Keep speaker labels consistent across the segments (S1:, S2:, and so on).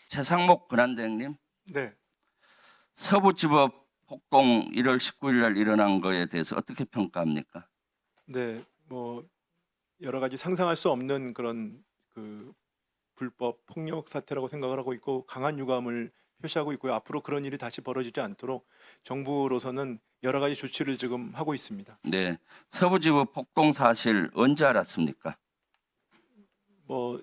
S1: 최상목 권한대행님,
S2: 네,
S1: 서부지법 폭동 1월 19일 날 일어난 거에 대해서 어떻게 평가합니까?
S2: 네, 뭐 여러 가지 상상할 수 없는 그런 그 불법 폭력 사태라고 생각을 하고 있고 강한 유감을 표시하고 있고요. 앞으로 그런 일이 다시 벌어지지 않도록 정부로서는 여러 가지 조치를 지금 하고 있습니다.
S1: 네, 서부지법 폭동 사실 언제 알았습니까?
S2: 뭐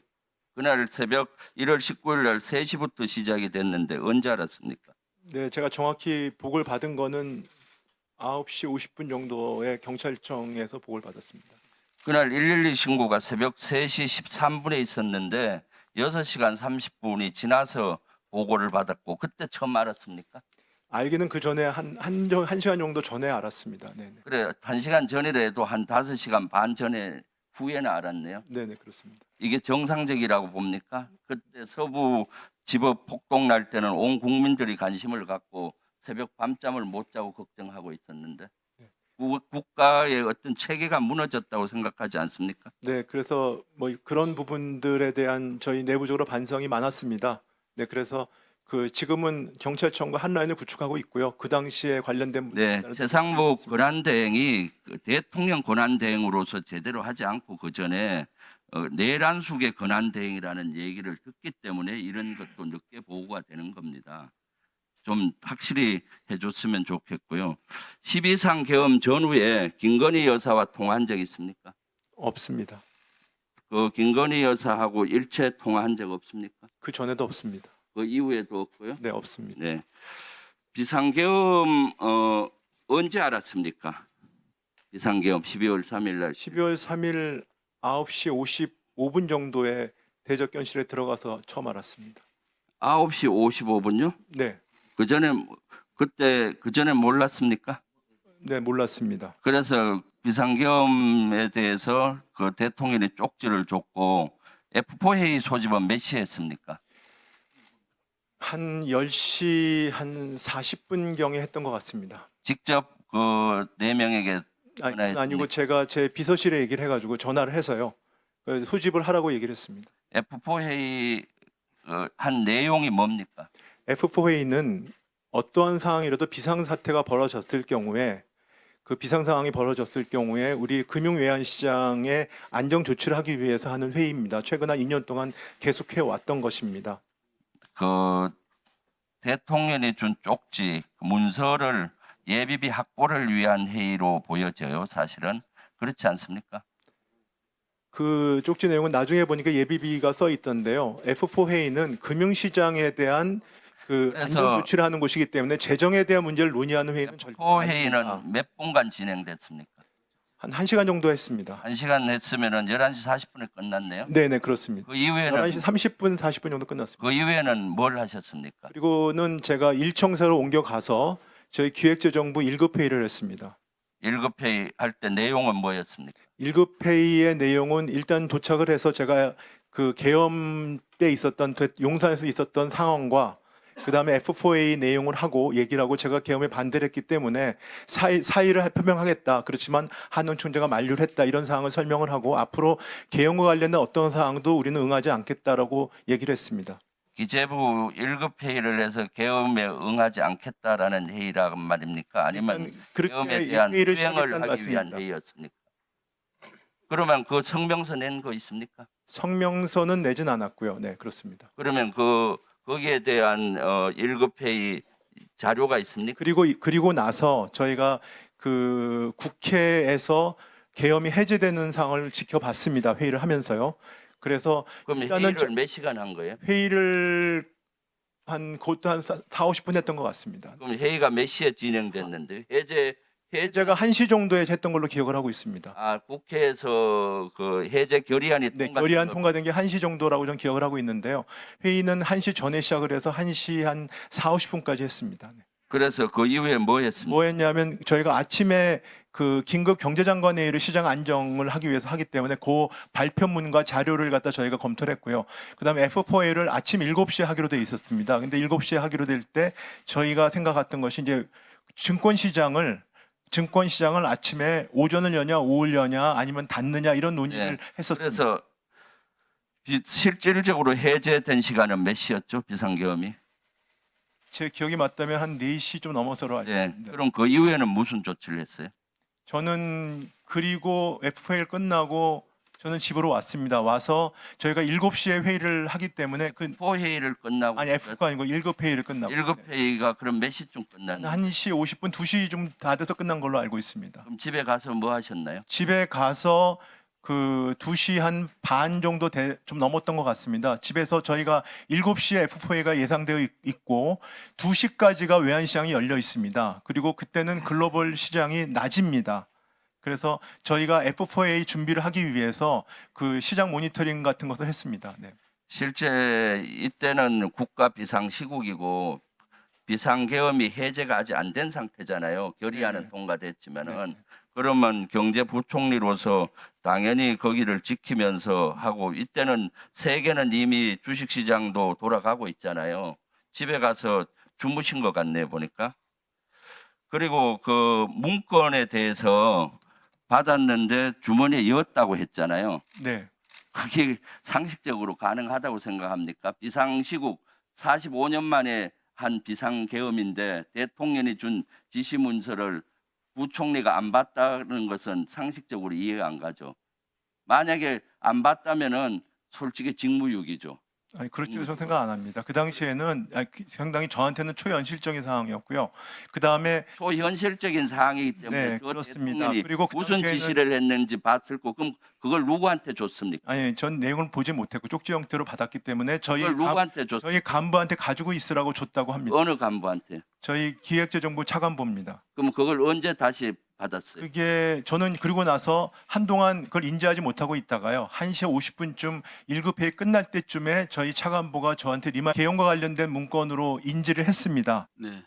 S1: 그날 새벽 1월 19일 날 3시부터 시작이 됐는데 언제 알았습니까?
S2: 네, 제가 정확히 보고를 받은 거는 9시 50분 정도에 경찰청에서 보고를 받았습니다.
S1: 그날 112 신고가 새벽 3시 13분에 있었는데 6시간 30분이 지나서 보고를 받았고 그때 처음 알았습니까?
S2: 알기는 그 전에 한 시간 정도 전에 알았습니다. 네네.
S1: 그래, 1시간 전이라도 한 5시간 반 전에 후에는 알았네요.
S2: 네네, 그렇습니다.
S1: 이게 정상적이라고 봅니까? 그때 서부 지법 폭동 날 때는 온 국민들이 관심을 갖고 새벽 밤잠을 못 자고 걱정하고 있었는데
S2: 네.
S1: 국가의 어떤 체계가 무너졌다고 생각하지 않습니까?
S2: 네, 그래서 뭐 그런 부분들에 대한 저희 내부적으로 반성이 많았습니다. 네, 그래서 그 지금은 경찰청과 한 라인을 구축하고 있고요. 그 당시에 관련된
S1: 네,
S2: 문제는
S1: 최상목 권한대행이 그 대통령 권한대행으로서 제대로 하지 않고 그 전에 내란숙의 권한대행이라는 얘기를 듣기 때문에 이런 것도 늦게 보고가 되는 겁니다. 좀 확실히 해줬으면 좋겠고요. 12상 계엄 전후에 김건희 여사와 통화한 적 있습니까?
S2: 없습니다.
S1: 그 김건희 여사하고 일체 통화한 적 없습니까?
S2: 그 전에도 없습니다.
S1: 그 이후에도 없고요.
S2: 네, 없습니다.
S1: 네. 비상계엄 언제 알았습니까? 비상계엄 12월 3일 날
S2: 12월 3일 9시 55분 정도에 대적견실에 들어가서 처음 알았습니다.
S1: 9시 55분요?
S2: 네,
S1: 그 전에 몰랐습니까?
S2: 네, 몰랐습니다.
S1: 그래서 비상계엄에 대해서 그 대통령이 쪽지를 줬고 F4 회의 소집은 몇 시에 했습니까?
S2: 한 10시 한 40분경에 했던 것 같습니다.
S1: 직접 그 4명에게 전화했습니까?
S2: 아니고 제가 제 비서실에 얘기를 해가지고 전화를 해서요. 소집을 하라고 얘기를 했습니다.
S1: F4 회의 한 내용이 뭡니까?
S2: F4 회의는 어떠한 상황이라도 비상사태가 벌어졌을 경우에 그 비상 상황이 벌어졌을 경우에 우리 금융외환시장의 안정 조치를 하기 위해서 하는 회의입니다. 최근 한 2년 동안 계속해 왔던 것입니다.
S1: 그 대통령이 준 쪽지 문서를 예비비 확보를 위한 회의로 보여져요. 사실은 그렇지 않습니까?
S2: 그 쪽지 내용은 나중에 보니까 예비비가 써 있던데요. F4 회의는 금융시장에 대한 그
S1: 그래서
S2: 안정 조치를 하는 곳이기 때문에 재정에 대한 문제를 논의하는 회의는 절대
S1: F4
S2: 아닙니다.
S1: 회의는 몇 분간 진행됐습니까?
S2: 한 1시간 정도 했습니다.
S1: 1시간 했으면은 11시 40분에 끝났네요.
S2: 네네, 그렇습니다.
S1: 그 이후에는
S2: 11시 30분, 40분 정도 끝났습니다.
S1: 그 이후에는 뭘 하셨습니까?
S2: 그리고는 제가 일청사로 옮겨가서 저희 기획재정부 1급 회의를 했습니다.
S1: 1급 회의 할 때 내용은 뭐였습니까?
S2: 1급 회의의 내용은 일단 도착을 해서 제가 그 계엄 때 있었던 용산에서 있었던 상황과 그 다음에 F4A 내용을 하고 얘기를 하고 제가 계엄에 반대를 했기 때문에 사의를 표명하겠다. 그렇지만 한원 총재가 만류를 했다. 이런 사항을 설명을 하고 앞으로 계엄과 관련된 어떤 사항도 우리는 응하지 않겠다라고 얘기를 했습니다.
S1: 기재부 1급 회의를 해서 계엄에 응하지 않겠다라는 회의란 말입니까? 아니면 계엄에 대한
S2: 회의를
S1: 수행을
S2: 시작했다는
S1: 하기 위한
S2: 말씀입니다.
S1: 회의였습니까? 그러면 그 성명서 낸 거 있습니까?
S2: 성명서는 내진 않았고요. 네, 그렇습니다.
S1: 그러면 거기에 대한 1급 회의 자료가 있습니까?
S2: 그리고 나서 저희가 그 국회에서 계엄이 해제되는 상황을 지켜봤습니다. 회의를 하면서요. 그래서
S1: 그럼
S2: 일단은
S1: 회의를 몇 시간 한 거예요?
S2: 회의를 그것도 한 4, 50분 했던 것 같습니다.
S1: 그럼 회의가 몇 시에 진행됐는데
S2: 제가 1시 정도에 했던 걸로 기억을 하고 있습니다.
S1: 국회에서 그 해제 결의안이
S2: 네,
S1: 통과된
S2: 결의안
S1: 거-
S2: 통과된 게 1시 정도라고 전 기억을 하고 있는데요. 회의는 1시 전에 시작을 해서 1시 한 4, 50분까지 했습니다. 네.
S1: 그래서 그 이후에 뭐 했습니까?
S2: 뭐 했냐면 저희가 아침에 그 긴급 경제장관 회의를 시장 안정을 하기 위해서 하기 때문에 그 발표문과 자료를 갖다 저희가 검토를 했고요. 그다음에 F4A를 아침 7시에 하기로 돼 있었습니다. 근데 7시에 하기로 될 때 저희가 생각했던 것이 이제 증권시장을 아침에 오전을 여냐 오후를 여냐 아니면 닫느냐 이런 논의를
S1: 네.
S2: 했었습니다.
S1: 그래서 실질적으로 해제된 시간은 몇 시였죠? 비상계엄이?
S2: 제 기억이 맞다면 한 4시 좀 넘어서로 알고
S1: 예.
S2: 있습니다.
S1: 그럼 그 이후에는 무슨 조치를 했어요?
S2: 저는 그리고 FA 끝나고 저는 집으로 왔습니다. 와서 저희가 7시에 회의를 하기 때문에
S1: 포 회의를 끝나고
S2: 아니 F가 아니고 1급 회의를 끝나고
S1: 1급 회의가 그럼 몇 시쯤 끝났나요?
S2: 1시 50분, 2시 좀 다 돼서 끝난 걸로 알고 있습니다.
S1: 그럼 집에 가서 뭐 하셨나요?
S2: 집에 가서 그 2시 한 반 정도 좀 넘었던 것 같습니다. 집에서 저희가 7시에 F4A가 예상되어 있고 2시까지가 외환시장이 열려 있습니다. 그리고 그때는 글로벌 시장이 낮입니다. 그래서 저희가 F4A 준비를 하기 위해서 그 시장 모니터링 같은 것을 했습니다. 네.
S1: 실제 이때는 국가 비상 시국이고 비상계엄이 해제가 아직 안 된 상태잖아요. 결의안은
S2: 네.
S1: 통과됐지만은
S2: 네.
S1: 그러면 경제부총리로서 당연히 거기를 지키면서 하고 이때는 세계는 이미 주식시장도 돌아가고 있잖아요. 집에 가서 주무신 것 같네 보니까. 그리고 그 문건에 대해서 받았는데 주머니에 넣었다고 했잖아요.
S2: 네.
S1: 그게 상식적으로 가능하다고 생각합니까? 비상시국 45년 만에 한 비상계엄인데 대통령이 준 지시문서를 부총리가 안 봤다는 것은 상식적으로 이해가 안 가죠. 만약에 안 봤다면은 솔직히 직무유기죠.
S2: 아니 그렇죠. 저는 생각 안 합니다. 그 당시에는 상당히 저한테는 초현실적인 상황이었고요. 그 다음에
S1: 초현실적인 사항이기 때문에
S2: 네,
S1: 그
S2: 그렇습니다.
S1: 대통령이
S2: 그리고 그
S1: 무슨
S2: 당시에는-
S1: 지시를 했는지 봤을 거 그럼 그걸 누구한테 줬습니까?
S2: 아니 전 내용을 보지 못했고 쪽지 형태로 받았기 때문에
S1: 그걸 누구한테 줬?
S2: 저희 간부한테 가지고 있으라고 줬다고 합니다.
S1: 어느 간부한테?
S2: 저희 기획재정부 차관보입니다.
S1: 그럼 그걸 언제 다시 받았어요?
S2: 그게 저는 그리고 나서 한동안 그걸 인지하지 못하고 있다가요. 1시 50분쯤 1급 회의 끝날 때쯤에 저희 차관보가 저한테 계엄과 관련된 문건으로 인지를 했습니다.
S1: 네.